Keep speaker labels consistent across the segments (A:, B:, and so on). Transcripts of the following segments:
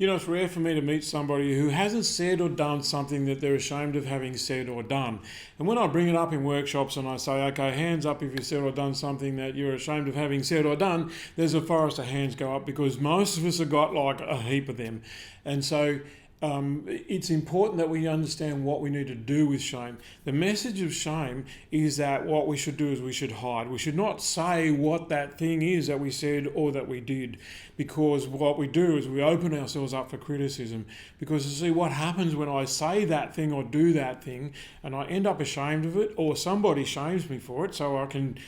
A: It's rare for me to meet somebody who hasn't said or done something that they're ashamed of having said or done. And when I bring it up in workshops and I say, okay, hands up if you said or done something that you're ashamed of having said or done, there's a forest of hands go up because most of us have got like a heap of them. And so it's important that we understand what we need to do with shame. The message of shame is that what we should do is we should hide. We should not say what that thing is that we said or that we did, because what we do is we open ourselves up for criticism. Because you see, what happens when I say that thing or do that thing and I end up ashamed of it, or somebody shames me for it, so I can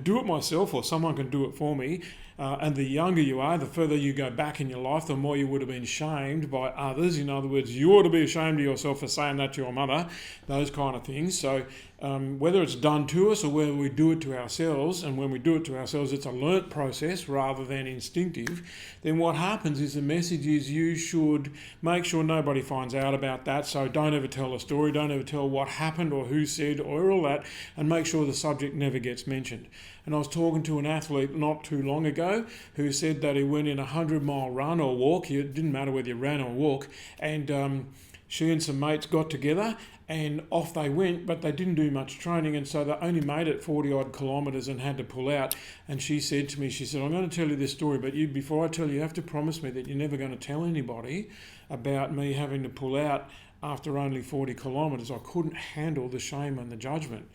A: do it myself or someone can do it for me. And the younger you are, the further you go back in your life, the more you would have been shamed by others. In other words, you ought to be ashamed of yourself for saying that to your mother, those kind of things. So whether it's done to us or whether we do it to ourselves, and when we do it to ourselves, it's a learnt process rather than instinctive, then what happens is the message is you should make sure nobody finds out about that. So don't ever tell a story, don't ever tell what happened or who said or all that, and make sure the subject never gets mentioned. And I was talking to an athlete not too long ago who said that he went in a 100-mile run or walk. It didn't matter whether you ran or walk. And she and some mates got together and off they went, but they didn't do much training. And so they only made it 40-odd kilometres and had to pull out. And she said to me, she said, I'm going to tell you this story, but before I tell you, you have to promise me that you're never going to tell anybody about me having to pull out after only 40 kilometres. I couldn't handle the shame and the judgment.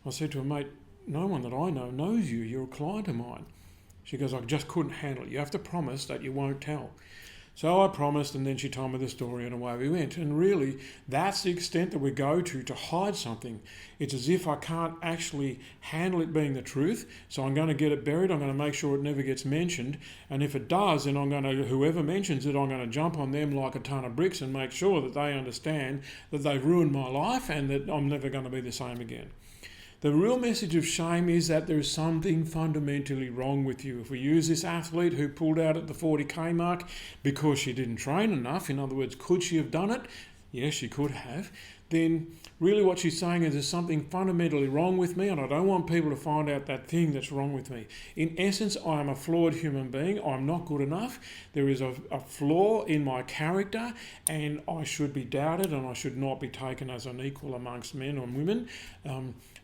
A: I said to her, mate, no one that I know knows you. You're a client of mine. She goes, I just couldn't handle it. You have to promise that you won't tell. So I promised, and then she told me the story, and away we went. And really, that's the extent that we go to hide something. It's as if I can't actually handle it being the truth, so I'm going to get it buried. I'm going to make sure it never gets mentioned. And if it does, then whoever mentions it, I'm going to jump on them like a ton of bricks and make sure that they understand that they've ruined my life and that I'm never going to be the same again. The real message of shame is that there is something fundamentally wrong with you. If we use this athlete who pulled out at the 40k mark because she didn't train enough, in other words, could she have done it? Yes, she could have. Then really what she's saying is there's something fundamentally wrong with me and I don't want people to find out that thing that's wrong with me. In essence, I am a flawed human being. I'm not good enough. There is a flaw in my character and I should be doubted and I should not be taken as an equal amongst men or women.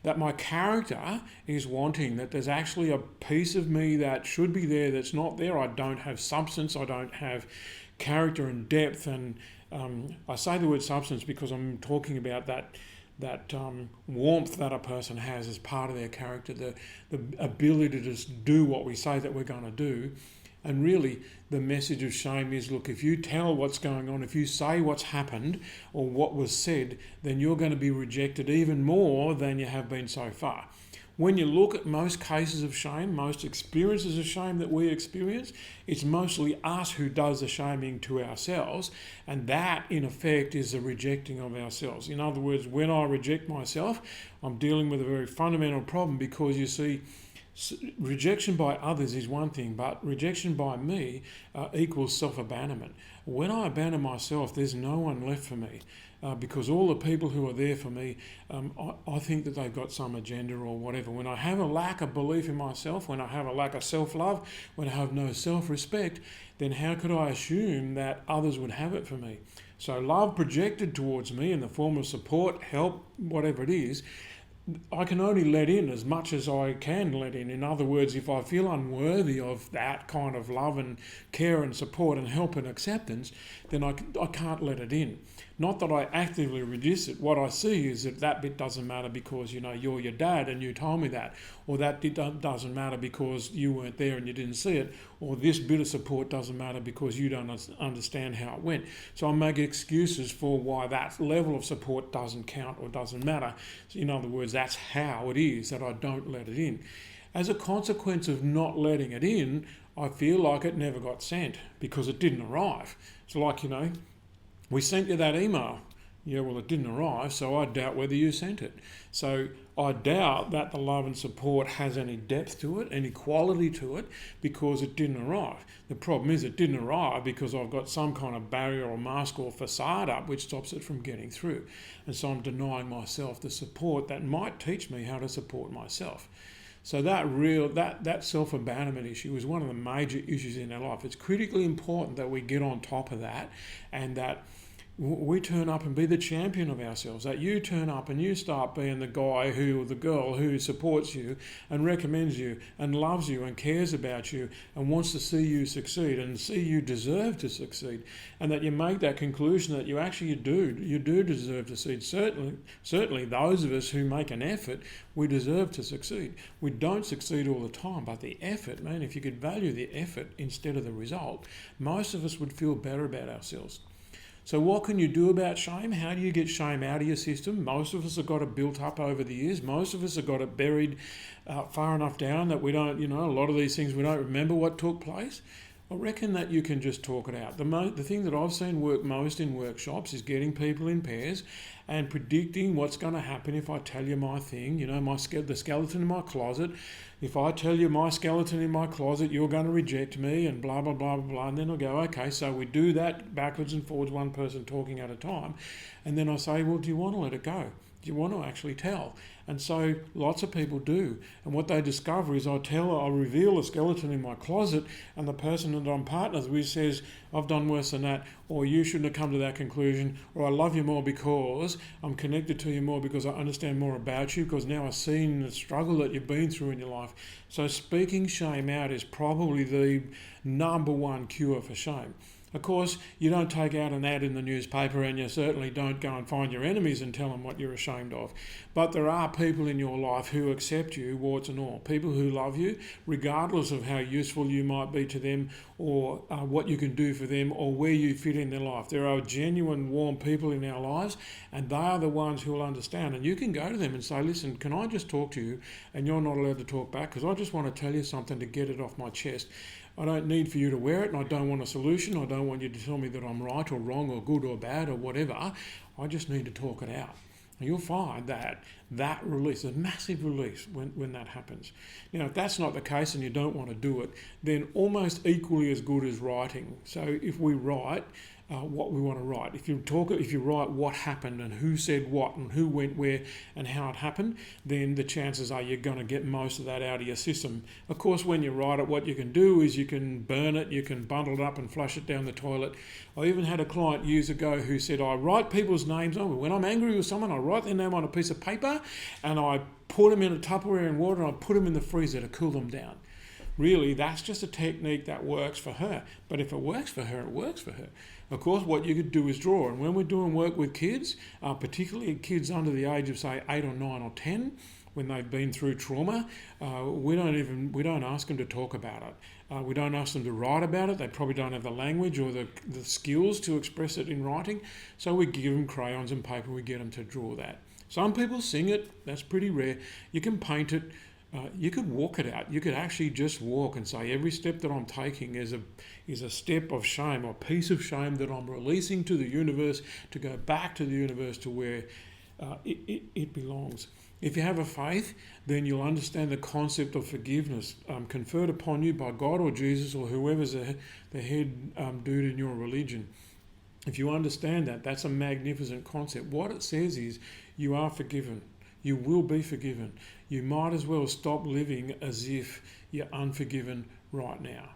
A: That my character is wanting, that there's actually a piece of me that should be there that's not there. I don't have substance, I don't have character and depth. And I say the word substance because I'm talking about that warmth that a person has as part of their character, the ability to just do what we say that we're going to do. And really, the message of shame is, look, if you tell what's going on, if you say what's happened or what was said, then you're going to be rejected even more than you have been so far. When you look at most cases of shame, most experiences of shame that we experience, it's mostly us who does the shaming to ourselves, and that, in effect, is the rejecting of ourselves. In other words, when I reject myself, I'm dealing with a very fundamental problem because, you see, rejection by others is one thing, but rejection by me equals self-abandonment. When I abandon myself, there's no one left for me because all the people who are there for me, I think that they've got some agenda or whatever. When I have a lack of belief in myself, when I have a lack of self-love, when I have no self-respect, then how could I assume that others would have it for me? So love projected towards me in the form of support, help, whatever it is, I can only let in as much as I can let in. In other words, if I feel unworthy of that kind of love and care and support and help and acceptance, then I can't let it in. Not that I actively resist it. What I see is that bit doesn't matter because, you're your dad and you told me that. Or that bit doesn't matter because you weren't there and you didn't see it. Or this bit of support doesn't matter because you don't understand how it went. So I make excuses for why that level of support doesn't count or doesn't matter. So in other words, that's how it is that I don't let it in. As a consequence of not letting it in, I feel like it never got sent because it didn't arrive. It's like, we sent you that email. Yeah, well, it didn't arrive, so I doubt whether you sent it. So I doubt that the love and support has any depth to it, any quality to it, because it didn't arrive. The problem is it didn't arrive because I've got some kind of barrier or mask or facade up which stops it from getting through. And so I'm denying myself the support that might teach me how to support myself. So that self-abandonment issue is one of the major issues in our life. It's critically important that we get on top of that, and that we turn up and be the champion of ourselves, that you turn up and you start being the guy who, or the girl who supports you and recommends you and loves you and cares about you and wants to see you succeed and see you deserve to succeed, and that you make that conclusion that you do deserve to succeed. Certainly those of us who make an effort, we deserve to succeed. We don't succeed all the time, but the effort, man, if you could value the effort instead of the result, most of us would feel better about ourselves. So what can you do about shame? How do you get shame out of your system? Most of us have got it built up over the years. Most of us have got it buried far enough down that we don't, a lot of these things we don't remember what took place. I reckon that you can just talk it out. The thing that I've seen work most in workshops is getting people in pairs and predicting what's going to happen if I tell you my thing, the skeleton in my closet. If I tell you my skeleton in my closet, you're going to reject me and blah, blah, blah, blah, blah. And then I'll go, okay, so we do that backwards and forwards, one person talking at a time. And then I say, well, do you want to let it go? Do you want to actually tell? And so lots of people do. And what they discover is I reveal a skeleton in my closet, and the person that I'm partners with says, I've done worse than that, or you shouldn't have come to that conclusion, or I love you more because I'm connected to you more because I understand more about you, because now I've seen the struggle that you've been through in your life. So speaking shame out is probably the number one cure for shame. Of course, you don't take out an ad in the newspaper, and you certainly don't go and find your enemies and tell them what you're ashamed of. But there are people in your life who accept you, warts and all. People who love you, regardless of how useful you might be to them, or what you can do for them, or where you fit in their life. There are genuine, warm people in our lives, and they are the ones who will understand. And you can go to them and say, listen, can I just talk to you? And you're not allowed to talk back, because I just want to tell you something to get it off my chest. I don't need for you to wear it, and I don't want a solution. I don't want you to tell me that I'm right or wrong or good or bad or whatever. I just need to talk it out. And you'll find that release, a massive release when that happens. Now, if that's not the case and you don't want to do it, then almost equally as good as writing. So if we write what we want to write, if you write what happened and who said what and who went where and how it happened, then the chances are you're going to get most of that out of your system. Of course, when you write it, what you can do is you can burn it, you can bundle it up and flush it down the toilet. I even had a client years ago who said, I write people's names on. When I'm angry with someone, I write their name on a piece of paper and I put them in a Tupperware in water and I put them in the freezer to cool them down. Really, that's just a technique that works for her. But if it works for her, it works for her. Of course, what you could do is draw. And when we're doing work with kids, particularly kids under the age of, say, 8 or 9 or 10, when they've been through trauma, we don't ask them to talk about it. We don't ask them to write about it. They probably don't have the language or the skills to express it in writing. So we give them crayons and paper. We get them to draw that. Some people sing it. That's pretty rare. You can paint it. You could walk it out. You could actually just walk and say, every step that I'm taking is a step of shame, or a piece of shame that I'm releasing to the universe to go back to the universe to where it belongs. If you have a faith, then you'll understand the concept of forgiveness conferred upon you by God or Jesus or whoever's the head dude in your religion. If you understand that, that's a magnificent concept. What it says is you are forgiven. You will be forgiven. You might as well stop living as if you're unforgiven right now.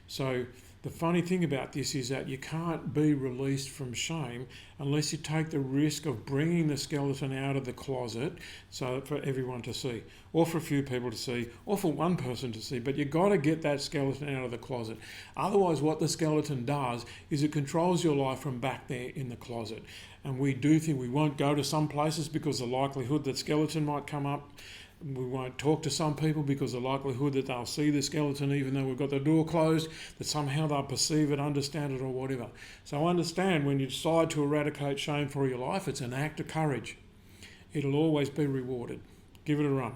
A: So the funny thing about this is that you can't be released from shame unless you take the risk of bringing the skeleton out of the closet so for everyone to see, or for a few people to see, or for one person to see. But you've got to get that skeleton out of the closet. Otherwise, what the skeleton does is it controls your life from back there in the closet. And we do think we won't go to some places because the likelihood that skeleton might come up. We won't talk to some people because the likelihood that they'll see the skeleton even though we've got the door closed, that somehow they'll perceive it, understand it or whatever. So understand, when you decide to eradicate shame for your life, it's an act of courage. It'll always be rewarded. Give it a run.